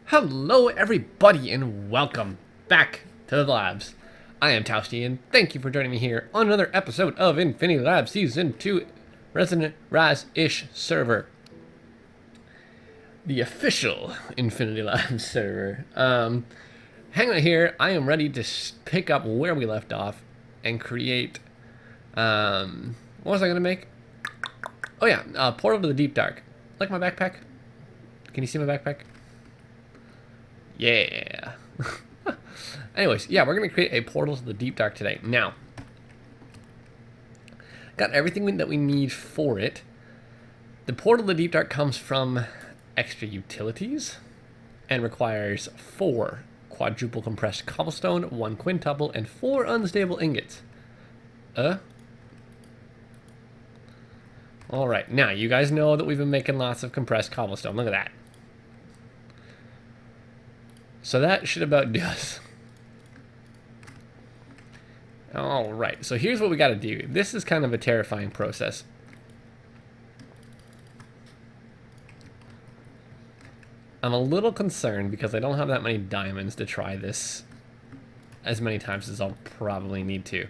Hello everybody and welcome back to the labs. I am Towsty and thank you for joining me here on another episode of InfinityLabs Season 2 Resident Raz-ish server. The official InfinityLabs server. Hang on here, I am ready to pick up where we left off and create, what was I going to make? Oh yeah, Portal to the Deep Dark. Like my backpack? Can you see my backpack? Yeah. Anyways, yeah, we're going to create a portal to the Deep Dark today. Now, got everything that we need for it. The portal to the Deep Dark comes from extra utilities and requires 4 quadruple compressed cobblestone, 1 quintuple, and 4 unstable ingots. Alright, now you guys know that we've been making lots of compressed cobblestone. Look at that. So that should about do us. Alright, so here's what we got to do. This is kind of a terrifying process. I'm a little concerned because I don't have that many diamonds to try this as many times as I'll probably need to.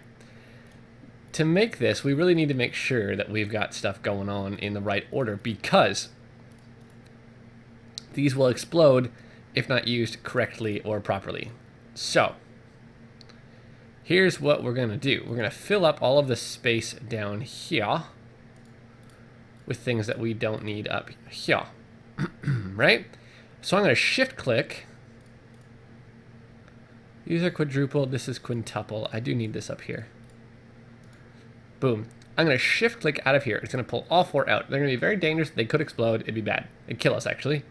To make this, we really need to make sure that we've got stuff going on in the right order because these will explode if not used correctly or properly. So, here's what we're going to do. We're going to fill up all of the space down here with things that we don't need up here. Right? So I'm going to shift click. These are quadruple, this is quintuple. I do need this up here. Boom. I'm going to shift click out of here. It's going to pull all 4 out. They're going to be very dangerous. They could explode. It'd be bad. It'd kill us, actually.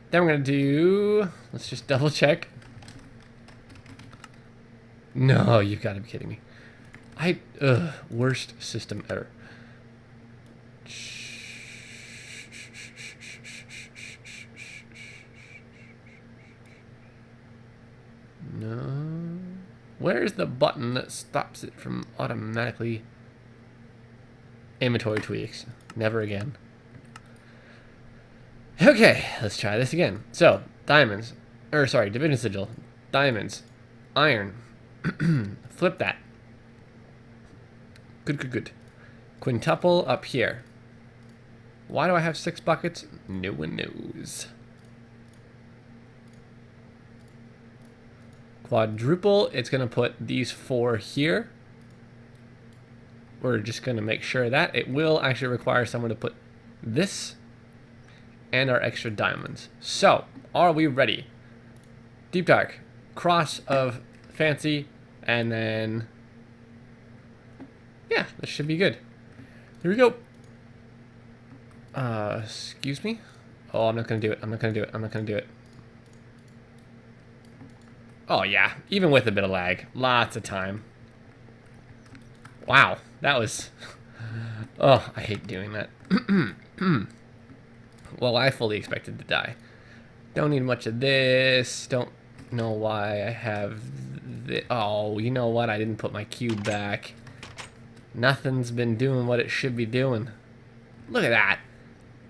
Then we're going to do... Let's just double check. No, you've got to be kidding me. Worst system ever. No. Where's the button that stops it from automatically... Inventory tweaks. Never again. Okay, let's try this again. So, diamonds. Division sigil. Diamonds. Iron. Flip that. Good. Quintuple up here. Why do I have 6 buckets? No one knows. Quadruple, it's going to put these 4 here. We're just going to make sure that it will actually require someone to put this and our extra diamonds. So, are we ready? Deep Dark, cross of fancy, and then, yeah, this should be good. Here we go. Excuse me? Oh, I'm not going to do it. I'm not going to do it. Oh, yeah, even with a bit of lag. Lots of time. Wow, that was... Oh, I hate doing that. Well, I fully expected to die. Don't need much of this. Don't know why I have this. Oh, you know what? I didn't put my cube back. Nothing's been doing what it should be doing. Look at that.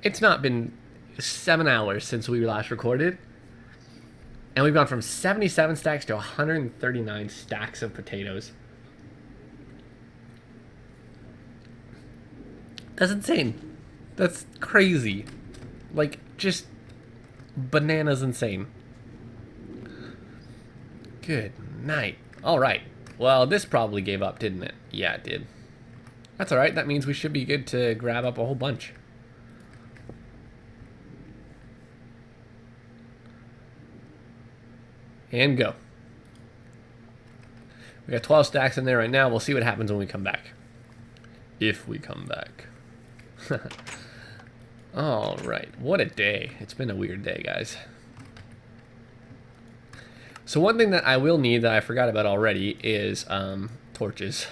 It's not been 7 hours since we last recorded. And we've gone from 77 stacks to 139 stacks of potatoes. That's insane. That's crazy. Like, just bananas insane. Good night. Alright. Well, this probably gave up, didn't it? Yeah, it did. That's alright. That means we should be good to grab up a whole bunch. And go. We got 12 stacks in there right now. We'll see what happens when we come back. If we come back. Alright, what a day. It's been a weird day, guys. So one thing that I will need that I forgot about already is torches.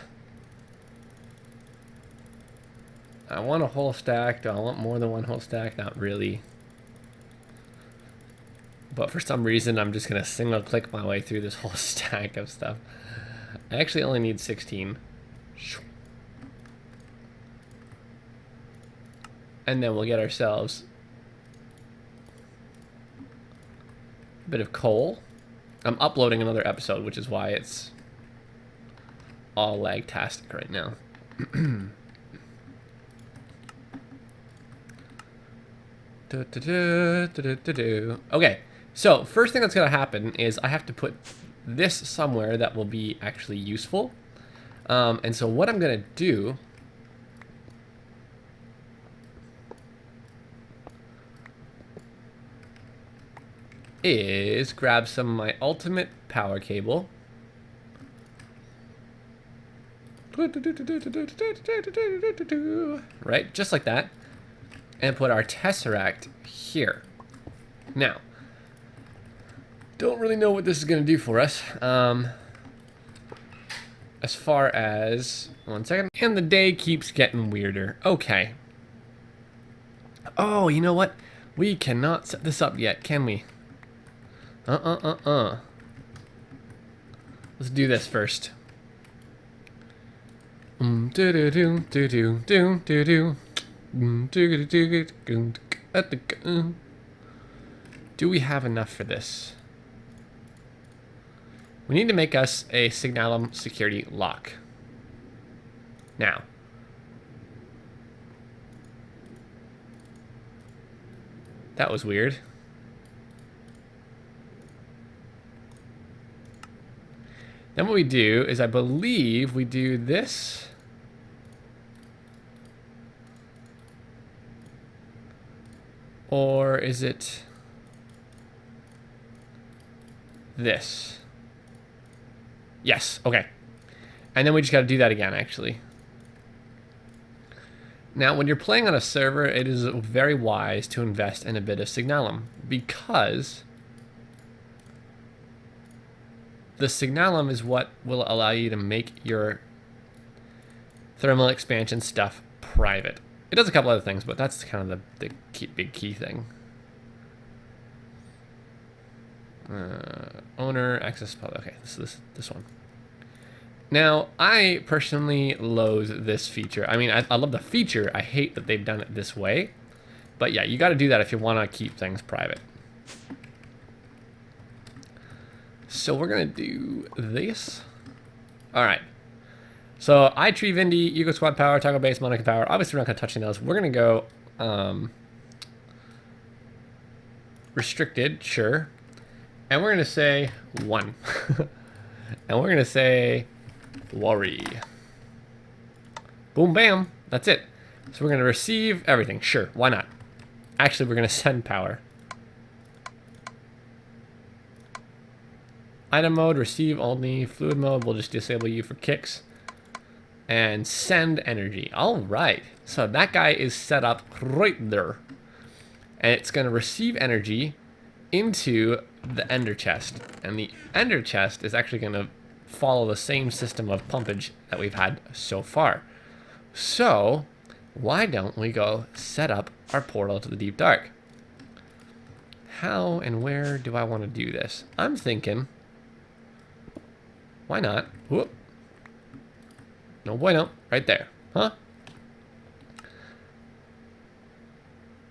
I want a whole stack. Do I want more than 1 whole stack? Not really. But for some reason, I'm just going to single click my way through this whole stack of stuff. I actually only need 16. And then we'll get ourselves A bit of coal. I'm uploading another episode, which is why it's all lag-tastic right now. Okay, so first thing that's going to happen is I have to put this somewhere that will be actually useful. And so what I'm going to do is grab some of my ultimate power cable. Right, just like that. And put our Tesseract here. Now, don't really know what this is going to do for us. As far as... One second. And the day keeps getting weirder. Okay. Oh, you know what? We cannot set this up yet, can we? Let's do this first. Do we have enough for this? We need to make us a Signalum security lock. Now. That was weird. Then what we do is, I believe we do this. Or is it this? Yes, okay. And then we just got to do that again, actually. Now, when you're playing on a server, it is very wise to invest in a bit of Signalum, because the Signalum is what will allow you to make your thermal expansion stuff private. It does a couple other things, but that's kind of the big key thing. Owner, access public. Okay, this one. Now, I personally loathe this feature. I mean, I love the feature. I hate that they've done it this way. But yeah, you got to do that if you want to keep things private. So we're going to do this. All right. So iTree, Vindy, Eagle Squad Power, Taco Base, Monica Power. Obviously, we're not going to touch any of those. We're going to go restricted, sure. And we're going to say 1. And we're going to say worry. Boom, bam. That's it. So we're going to receive everything. Sure, why not? Actually, we're going to send power. Item mode, receive only. Fluid mode, we'll just disable you for kicks. And send energy. All right. So that guy is set up right there. And it's going to receive energy into the ender chest. And the ender chest is actually going to follow the same system of pumpage that we've had so far. So why don't we go set up our portal to the deep dark? How and where do I want to do this? I'm thinking, why not? Whoop. No bueno. Right there. Huh?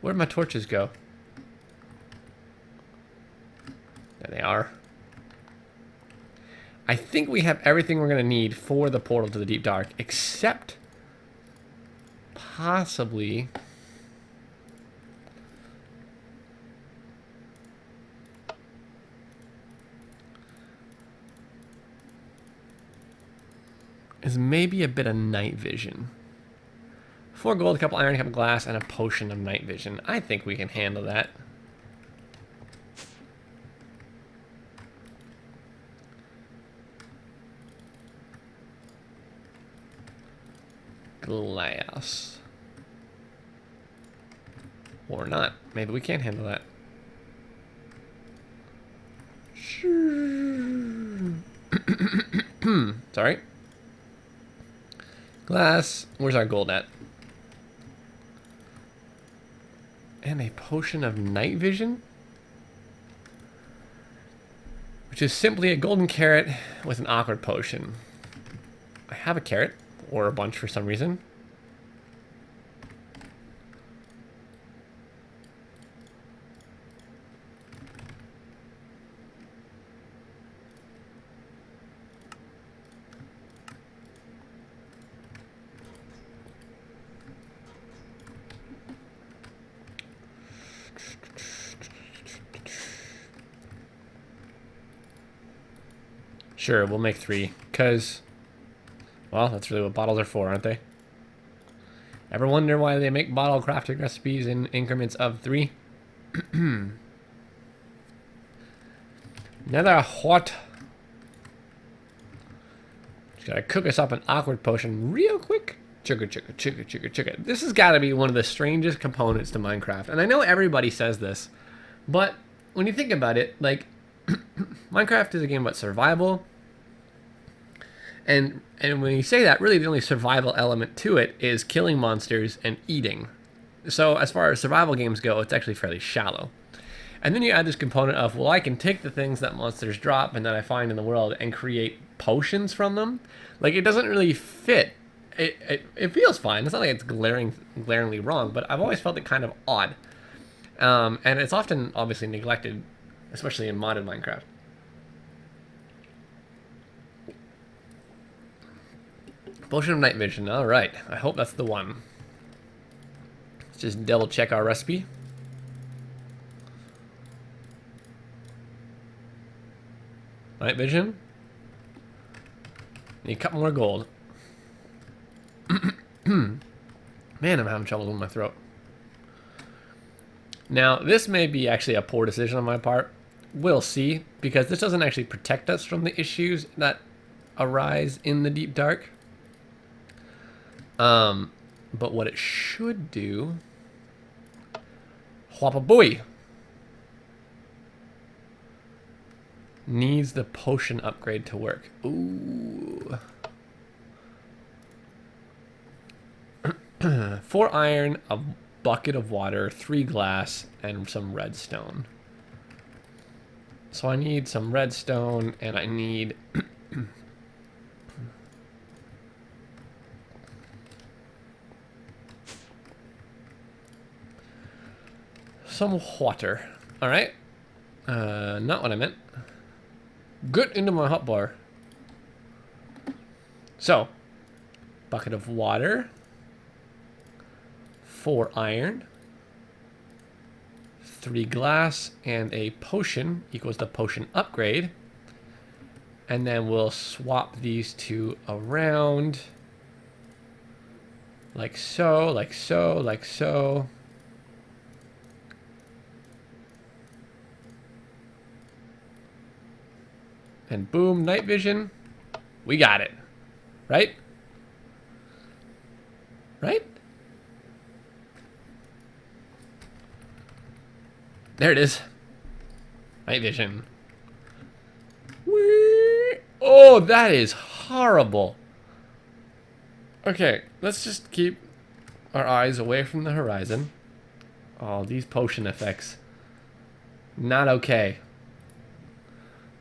Where'd my torches go? There they are. I think we have everything we're going to need for the portal to the deep dark, except possibly is maybe a bit of night vision. 4 gold, a couple iron, a couple glass, and a potion of night vision. I think we can handle that. Glass. Or not. Maybe we can't handle that. Sorry. Glass. Where's our gold at? And a potion of night vision? Which is simply a golden carrot with an awkward potion. I have a carrot. Or a bunch for some reason. Sure, we'll make 3. Because, well, that's really what bottles are for, aren't they? Ever wonder why they make bottle crafting recipes in increments of 3? Another hot. Just gotta cook us up an awkward potion real quick. Chugga, chugga, chugga, chugga, chugga. This has got to be one of the strangest components to Minecraft. And I know everybody says this, but when you think about it, like, Minecraft is a game about survival. And when you say that, really the only survival element to it is killing monsters and eating. So as far as survival games go, it's actually fairly shallow. And then you add this component of, well, I can take the things that monsters drop and that I find in the world and create potions from them. Like, it doesn't really fit. It feels fine. It's not like it's glaringly wrong, but I've always felt it kind of odd. And it's often, obviously, neglected, especially in modded Minecraft. Potion of night vision. All right. I hope that's the one. Let's just double check our recipe. Night vision. Need a couple more gold. Man, I'm having trouble with my throat. Now, this may be actually a poor decision on my part. We'll see, because this doesn't actually protect us from the issues that arise in the deep dark. But what it should do... Whoppa-booey! Needs the potion upgrade to work. Ooh. 4 iron, a bucket of water, 3 glass, and some redstone. So I need some redstone, and I need... some water. Alright. Not what I meant. Get into my hotbar. So, bucket of water, 4 iron, 3 glass, and a potion equals the potion upgrade. And then we'll swap these two around. Like so, like so, like so. And boom, night vision. We got it. Right? Right? There it is. Night vision. Whee! Oh, that is horrible. Okay, let's just keep our eyes away from the horizon. Oh, these potion effects. Not okay.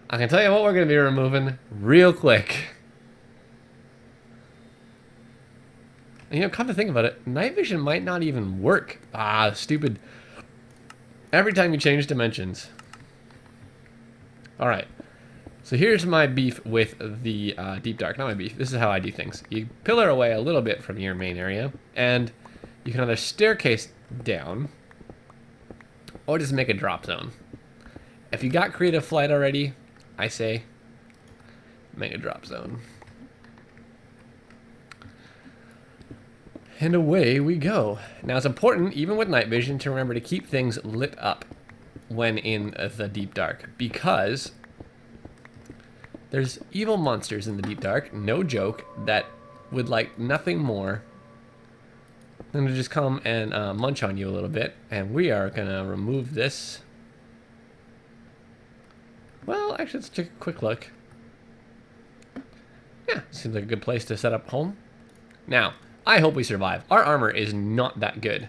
I can tell you what we're going to be removing real quick. And, you know, come to think about it, night vision might not even work. Ah, stupid. Every time you change dimensions. Alright. So here's my beef with the deep dark. Not my beef. This is how I do things. You pillar away a little bit from your main area, and you can either staircase down, or just make a drop zone. If you got creative flight already, I say make a drop zone. And away we go. Now it's important, even with night vision, to remember to keep things lit up when in the deep dark, because there's evil monsters in the deep dark, no joke, that would like nothing more than to just come and munch on you a little bit. And we are gonna remove this. Well, actually, let's take a quick look. Yeah, seems like a good place to set up home. Now, I hope we survive. Our armor is not that good.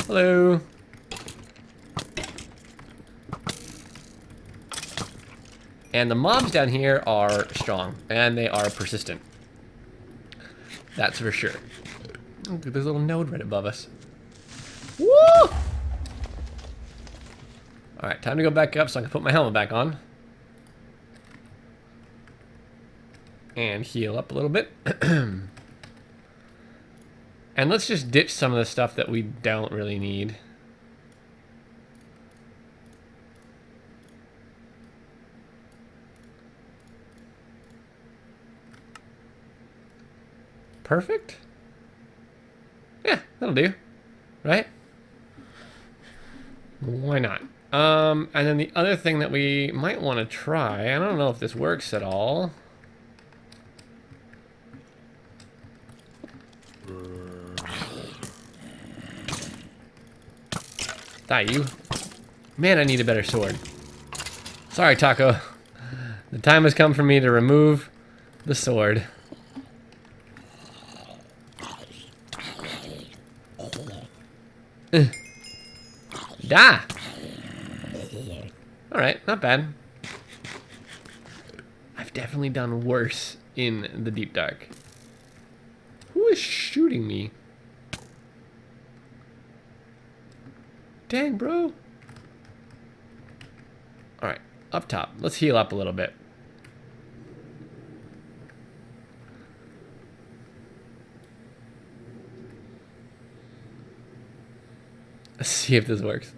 Hello. And the mobs down here are strong, and they are persistent. That's for sure. Look at this little node right above us. Woo! Alright, time to go back up so I can put my helmet back on. And heal up a little bit. And let's just ditch some of the stuff that we don't really need. Perfect. Yeah, that'll do. Right? Why not? And then the other thing that we might want to try, I don't know if this works at all. Die, you. Man, I need a better sword. Sorry, Taco. The time has come for me to remove the sword. Die! Alright, not bad. I've definitely done worse in the deep dark. Who is shooting me? Dang, bro. Alright, up top. Let's heal up a little bit. Let's see if this works.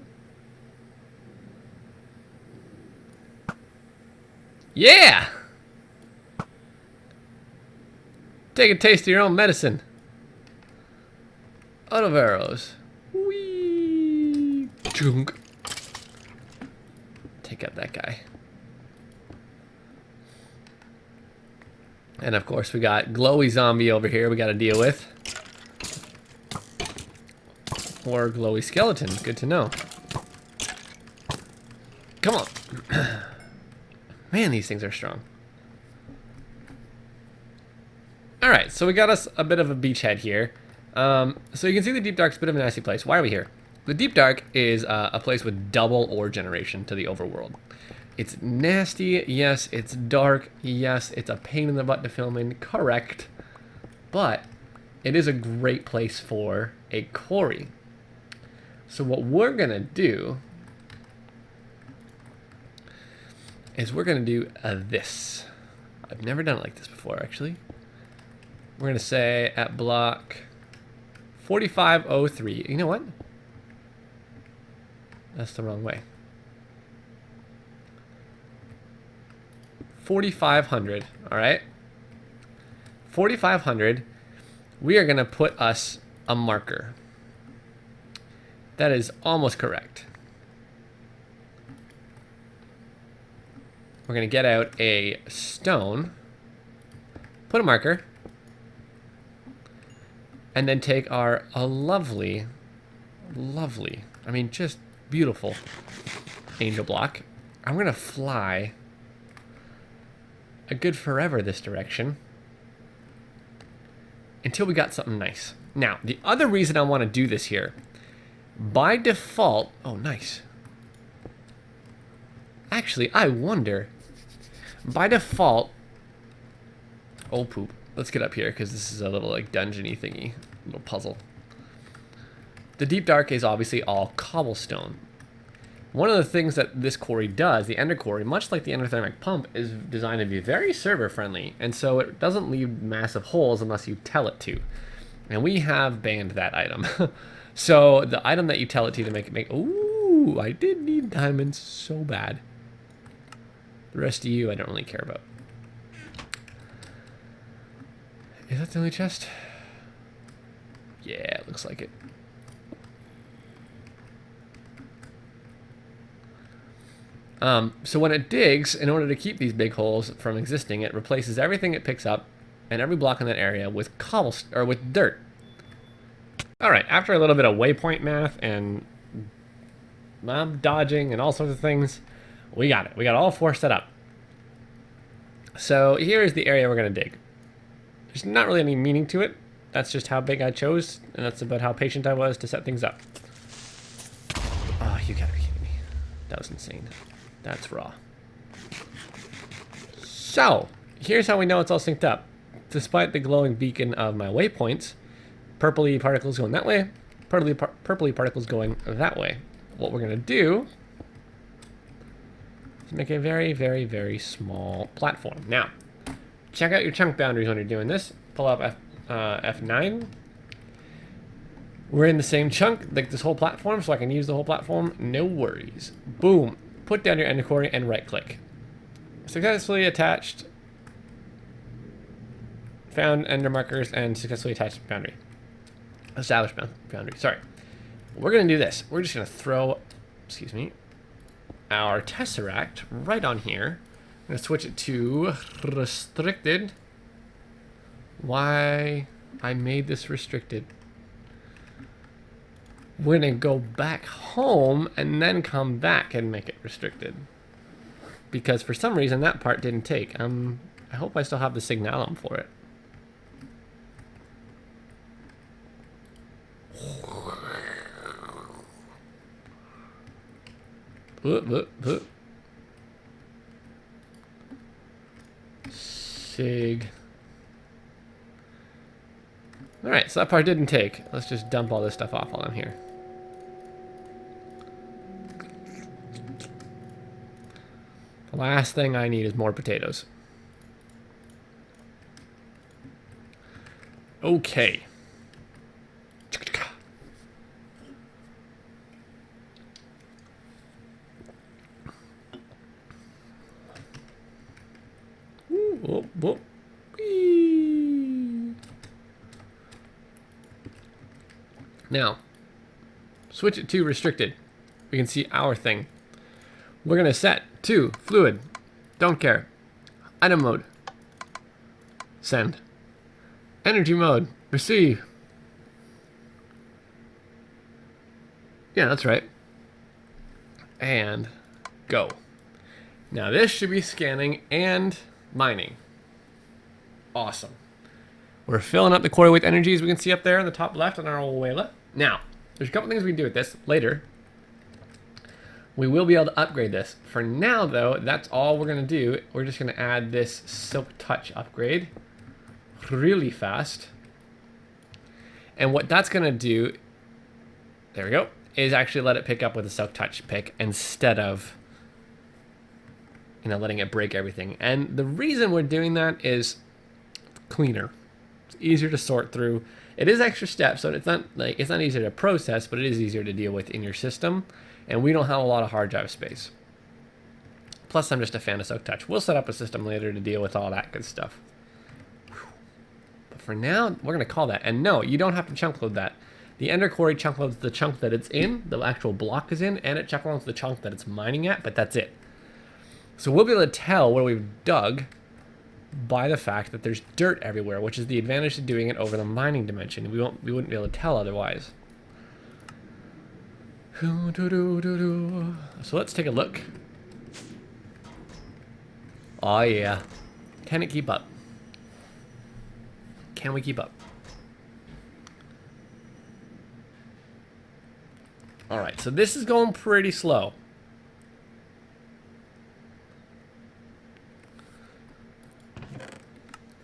Yeah! Take a taste of your own medicine. Out of arrows. Whee! Chunk. Take out that guy. And of course we got glowy zombie over here we gotta deal with. Or glowy skeleton. Good to know. Come on. Man, these things are strong. Alright, so we got us a bit of a beachhead here. So you can see the Deep Dark's a bit of a nasty place. Why are we here? The Deep Dark is a place with double ore generation to the overworld. It's nasty, yes. It's dark, yes. It's a pain in the butt to film in, correct. But it is a great place for a quarry. So what we're gonna do is we're gonna do this. I've never done it like this before, actually. We're gonna say at block 4503. You know what? That's the wrong way. 4,500. All right. 4,500. We are gonna put us a marker. That is almost correct. We're going to get out a stone, put a marker, and then take our lovely, I mean just beautiful angel block. I'm going to fly a good forever this direction until we got something nice. Now, the other reason I want to do this here, by default, oh nice. Actually, I wonder, by default, oh poop. Let's get up here because this is a little like dungeony thingy, little puzzle. The Deep Dark is obviously all cobblestone. One of the things that this quarry does, the Ender Quarry, much like the endothermic pump, is designed to be very server friendly, and so it doesn't leave massive holes unless you tell it to. And we have banned that item. So the item that you tell it to make it make... Ooh, I did need diamonds so bad. The rest of you I don't really care about. Is that the only chest? Yeah, it looks like it. So when it digs, in order to keep these big holes from existing, it replaces everything it picks up and every block in that area with cobblestone or with dirt. All right, after a little bit of waypoint math and mob dodging and all sorts of things, we got it. We got all four set up. So here is the area we're going to dig. There's not really any meaning to it. That's just how big I chose, and that's about how patient I was to set things up. Oh, you gotta be kidding me. That was insane. That's raw. So, here's how we know it's all synced up. Despite the glowing beacon of my waypoints, purpley particles going that way, purpley particles going that way. What we're going to do is make a very, very, very small platform. Now, check out your chunk boundaries when you're doing this. Pull up F9. We're in the same chunk, like this whole platform, so I can use the whole platform. No worries. Boom. Put down your ender core and right click. Successfully attached. Found ender markers and successfully attached boundary. Established boundary. Sorry. We're going to do this. We're just going to throw, excuse me, our tesseract right on here. I'm going to switch it to restricted. Why I made this restricted. We're going to go back home and then come back and make it restricted. Because for some reason that part didn't take. I hope I still have the signalum for it. Sig. Alright, so that part didn't take. Let's just dump all this stuff off while I'm here. The last thing I need is more potatoes. Okay. Whoop, whoop. Whee. Now, switch it to restricted. We can see our thing. We're going to set to fluid. Don't care. Item mode. Send. Energy mode. Receive. Yeah, that's right. And go. Now this should be scanning and mining. Awesome. We're filling up the core with energy, as we can see up there in the top left on our old Wayla. Now, there's a couple things we can do with this later. We will be able to upgrade this. For now, though, that's all we're going to do. We're just going to add this Silk Touch upgrade really fast. And what that's going to do, there we go, is actually let it pick up with a Silk Touch pick instead of, you know, letting it break everything. And the reason we're doing that is cleaner. It's easier to sort through. It is extra steps, so it's not easier to process, but it is easier to deal with in your system. And we don't have a lot of hard drive space. Plus, I'm just a fan of Silk Touch. We'll set up a system later to deal with all that good stuff. But for now, we're going to call that. And no, you don't have to chunk load that. The Ender Quarry chunk loads the chunk that it's in, the actual block is in, and it chunk loads the chunk that it's mining at, but that's it. So we'll be able to tell where we've dug by the fact that there's dirt everywhere, which is the advantage to doing it over the mining dimension. We wouldn't be able to tell otherwise. So let's take a look. Oh yeah. Can it keep up? Can we keep up? Alright, so this is going pretty slow.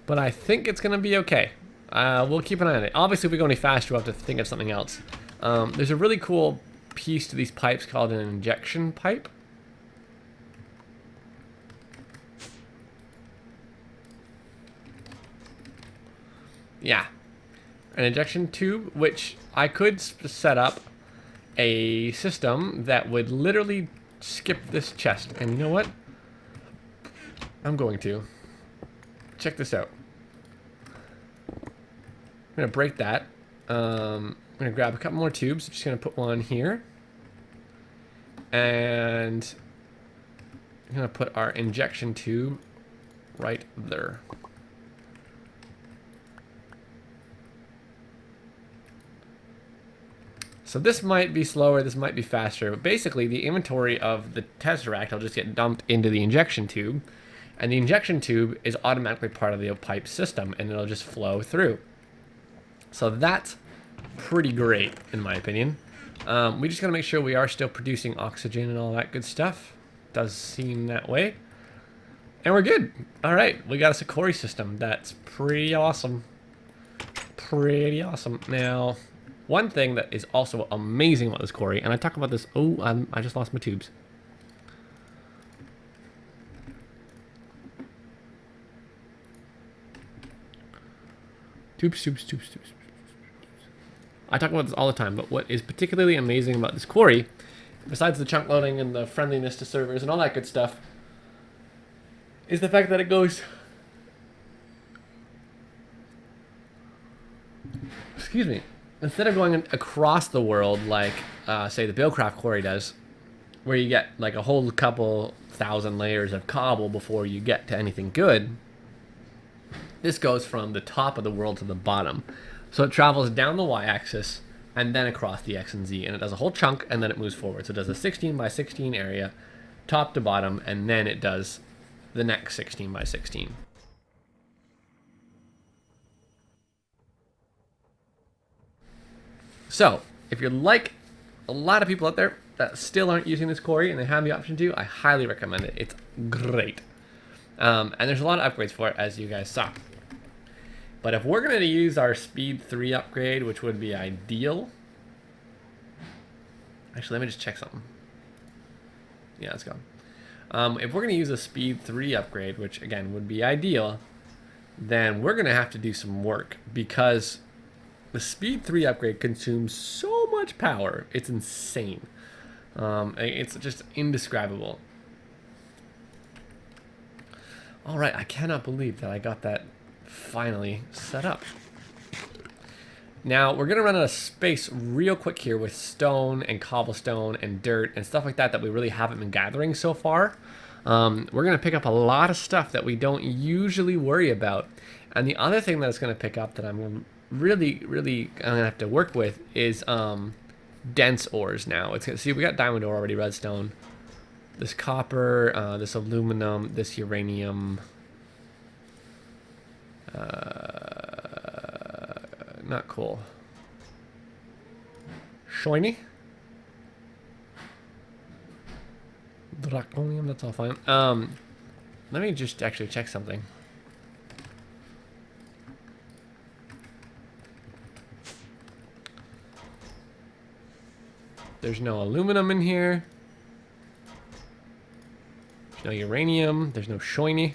But I think it's going to be okay. We'll keep an eye on it. Obviously, if we go any faster, we'll have to think of something else. There's a really cool piece to these pipes called an injection pipe. Yeah. An injection tube, which I could set up a system that would literally skip this chest. And you know what? I'm going to. Check this out. I'm going to break that. I'm going to grab a couple more tubes. I'm just going to put one here. And I'm going to put our injection tube right there. So this might be slower, this might be faster, but basically the inventory of the Tesseract will just get dumped into the injection tube, and the injection tube is automatically part of the pipe system, and it'll just flow through. So that's pretty great, in my opinion. We just gotta make sure we are still producing oxygen and all that good stuff. Does seem that way. And we're good. All right, we got us a quarry system. That's pretty awesome. Pretty awesome. Now, one thing that is also amazing about this quarry, and I talk about this, I just lost my tubes. Tubes. I talk about this all the time, but what is particularly amazing about this quarry, besides the chunk loading and the friendliness to servers and all that good stuff, is the fact that it goes... Excuse me. Instead of going across the world like, say, the Billcraft quarry does, where you get like a whole couple thousand layers of cobble before you get to anything good, this goes from the top of the world to the bottom. So it travels down the y-axis and then across the x and z, and it does a whole chunk and then it moves forward. So it does a 16 by 16 area, top to bottom, and then it does the next 16 by 16. So, if you're like a lot of people out there that still aren't using this quarry and they have the option to, I highly recommend it. It's great. And there's a lot of upgrades for it, as you guys saw. But if we're going to use our speed 3 upgrade, which would be ideal. Actually, let me just check something. Yeah, let's go. If we're going to use a speed 3 upgrade, which again would be ideal, then we're going to have to do some work, because the speed 3 upgrade consumes so much power. It's insane. It's just indescribable. All right, I cannot believe that I got that finally set up. Now, we're going to run out of space real quick here with stone and cobblestone and dirt and stuff like that that we really haven't been gathering so far. We're going to pick up a lot of stuff that we don't usually worry about. And the other thing that it's going to pick up that I'm really I'm gonna have to work with is dense ores now. It's gonna see, we got diamond ore already, redstone, this copper, this aluminum, this uranium, not cool, shiny, draconium, that's all fine. Let me just actually check something. There's no aluminum in here. There's no uranium. There's no shiny.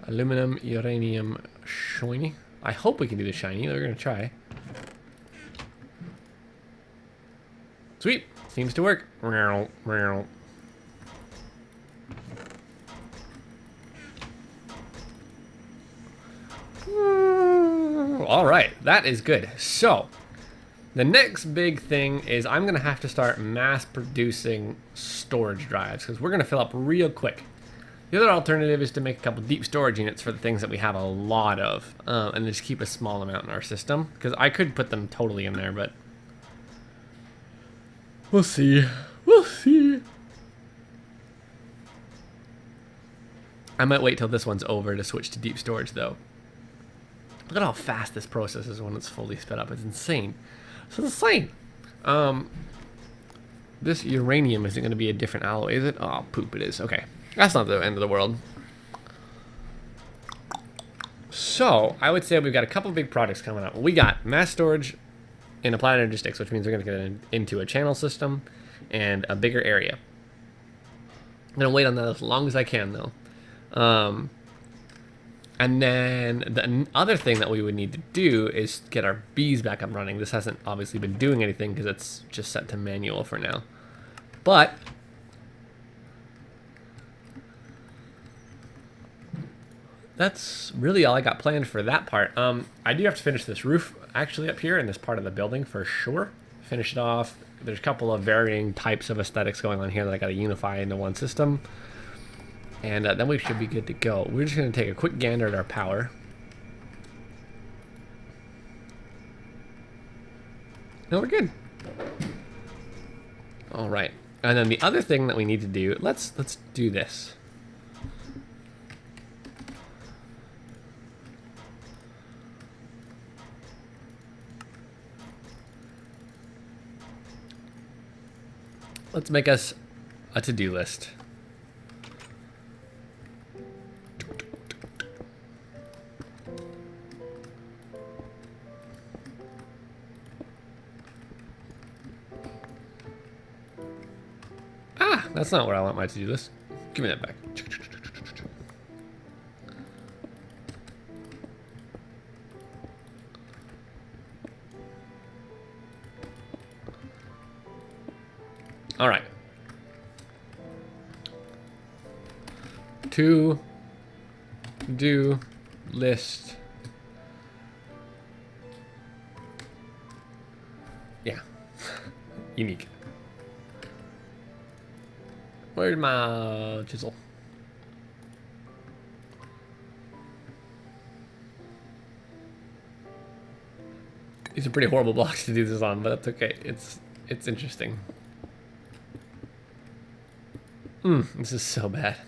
Aluminum, uranium, shiny. I hope we can do the shiny. We're going to try. Sweet. Seems to work. All right, that is good. So, the next big thing is I'm going to have to start mass producing storage drives, because we're going to fill up real quick. The other alternative is to make a couple deep storage units for the things that we have a lot of, and just keep a small amount in our system, because I could put them totally in there, but we'll see. We'll see. I might wait till this one's over to switch to deep storage, though. Look at how fast this process is when it's fully sped up. It's insane. It's insane. This uranium isn't going to be a different alloy, is it? Oh, poop, it is. Okay. That's not the end of the world. So, I would say we've got a couple big projects coming up. We got mass storage in Applied Energy Sticks, which means we're going to get into a channel system and a bigger area. I'm going to wait on that as long as I can, though. And then the other thing that we would need to do is get our bees back up running. This hasn't obviously been doing anything because it's just set to manual for now. But that's really all I got planned for that part. I do have to finish this roof actually up here in this part of the building for sure. Finish it off. There's a couple of varying types of aesthetics going on here that I got to unify into one system. And then we should be good to go. We're just going to take a quick gander at our power. No, we're good. All right. And then the other thing that we need to do, let's do this. Let's make us a to-do list. Ah, that's not where I want my to-do list. Give me that back. All right. To do list. Yeah. Unique. Where's my chisel? These are pretty horrible blocks to do this on, but that's okay. It's interesting. This is so bad.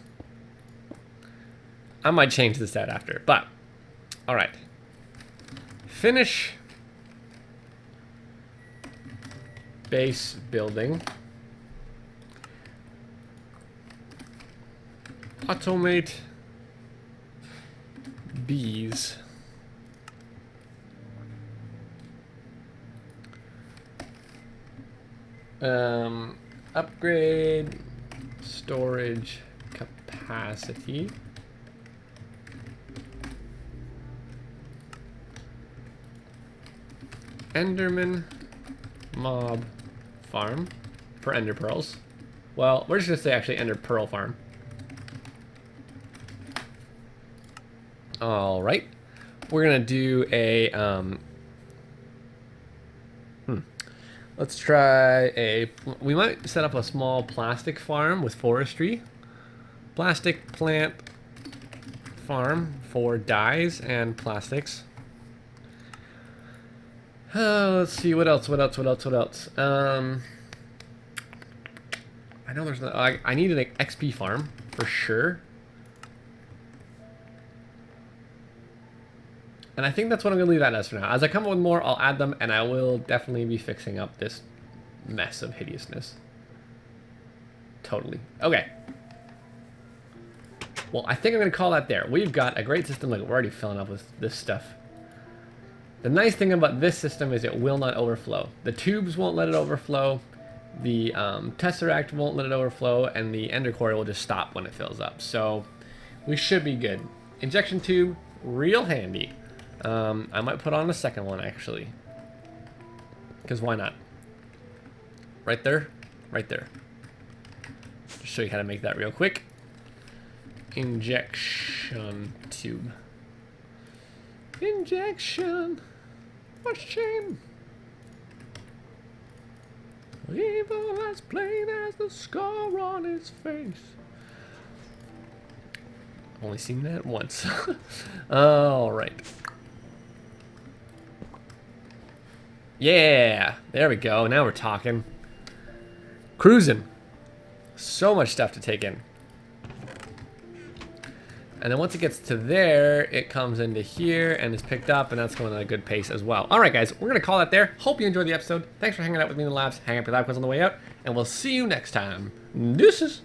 I might change this out after, but all right. Finish base building. Automate bees. Upgrade storage capacity. Enderman mob farm for ender pearls. Well, we're just gonna say actually ender pearl farm. All right, we're gonna do a let's try a. We might set up a small plastic farm with forestry. Plastic plant farm for dyes and plastics. Let's see what else. I know there's. I need an XP farm for sure. And I think that's what I'm going to leave that as for now. As I come up with more, I'll add them, and I will definitely be fixing up this mess of hideousness. Totally. Okay. Well, I think I'm going to call that there. We've got a great system. Like, we're already filling up with this stuff. The nice thing about this system is it will not overflow. The tubes won't let it overflow. The Tesseract won't let it overflow, and the Ender Core will just stop when it fills up. So we should be good. Injection tube, real handy. I might put on a second one, actually. Because why not? Right there. Right there. Just show you how to make that real quick. Injection tube. Injection. What a shame. Evil as plain as the scar on his face. Only seen that once. All right. Yeah, there we go. Now we're talking. Cruising. So much stuff to take in. And then once it gets to there, it comes into here and is picked up, and that's going at a good pace as well. All right, guys, we're going to call that there. Hope you enjoyed the episode. Thanks for hanging out with me in the labs. Hang up your lab quiz on the way out, and we'll see you next time. Deuces.